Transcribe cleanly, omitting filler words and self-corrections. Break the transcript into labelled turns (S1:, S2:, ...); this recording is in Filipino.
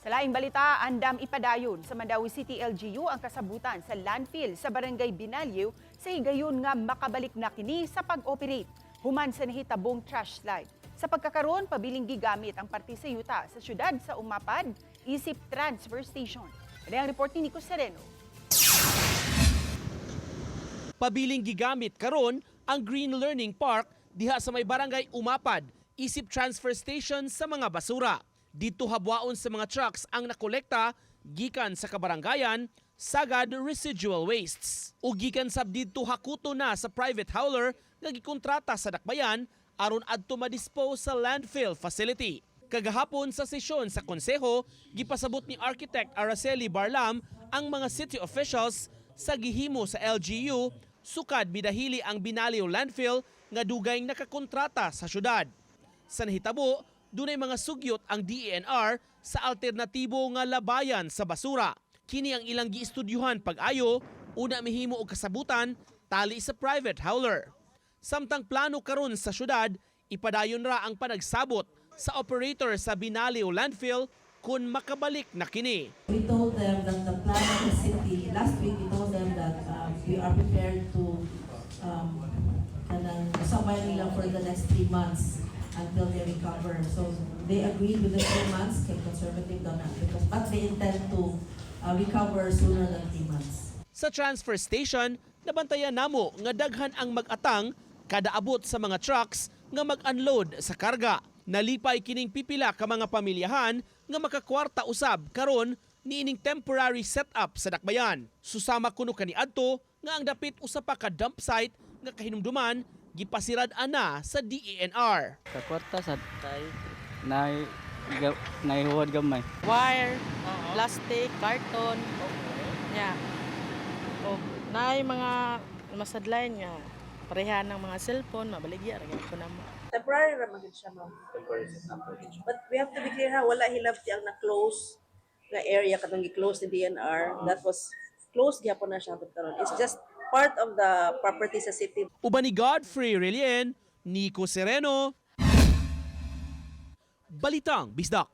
S1: Sa laing balita, andam ipadayon sa Mandawi City LGU ang kasabutan sa landfill sa Barangay Binalyo sa higayon nga makabalik na kini sa pag-operate human sa nahitabong trash slide. Sa pagkakaroon, pabiling gigamit ang parte sa yuta sa syudad sa Umapad, isip transfer station. Ano ang report ni Nico Sereno?
S2: Pabiling gigamit karon ang Green Learning Park diha sa may barangay Umapad, isip transfer station sa mga basura. Dito habwaon sa mga trucks ang nakolekta gikan sa kabarangayan sagad residual wastes. O gikan sab didto hakuto na sa private hauler nga gikontrata sa dakbayan aron adto ma-dispose sa landfill facility. Kagahapon sa sesyon sa konseho, gipasabot ni Architect Araceli Barlam ang mga city officials sa gihimo sa LGU sukad bidahili ang Binalyo landfill nga dugay nakakontrata sa syudad. Sa nahitabo, dunay mga sugyot ang DENR sa alternatibo nga labayan sa basura. Kini ang ilang giistudyuhan pag-ayo, una mihimo og kasabutan tali sa private hauler. Samtang plano karon sa syudad, ipadayon ra ang panagsabot sa operator sa Binalyo landfill kung makabalik na kini.
S3: We told them that the plan of the city, last week we told them that we are prepared to sabay nila for the next 3 months until they recover. So they agreed with the 3 months, kay conservative daw na, but they intend to recover sooner than 3 months.
S2: Sa transfer station, nabantayan namo nga daghan ang mag-atang kada abot sa mga trucks nga mag-unload sa karga. Nalipay kining pipila ka mga pamilyahan nga makakwarta usab karon niining temporary setup sa dakbayan. Susama kuno kaniadto nga ang dapit usa pa ka dump site nga kahinumduman gipasirad ana sa DENR.
S4: Sa kwarta sa tay naihuwad gamay.
S5: Wire, plastic, carton. Yeah. O naay mga masadlain nga pareha ng mga cellphone, mabaligya ra gyud ko namo.
S6: Temporary ra man siya, ma'am. But we have to be clear ha, wala hilabti ang na-close nga area katong gi-close ni DNR. That was closed gyapon na siya karon. It's just part of the property sa city.
S2: Uban ni Godfrey Relien, Nico Sereno, Balitang Bisdak.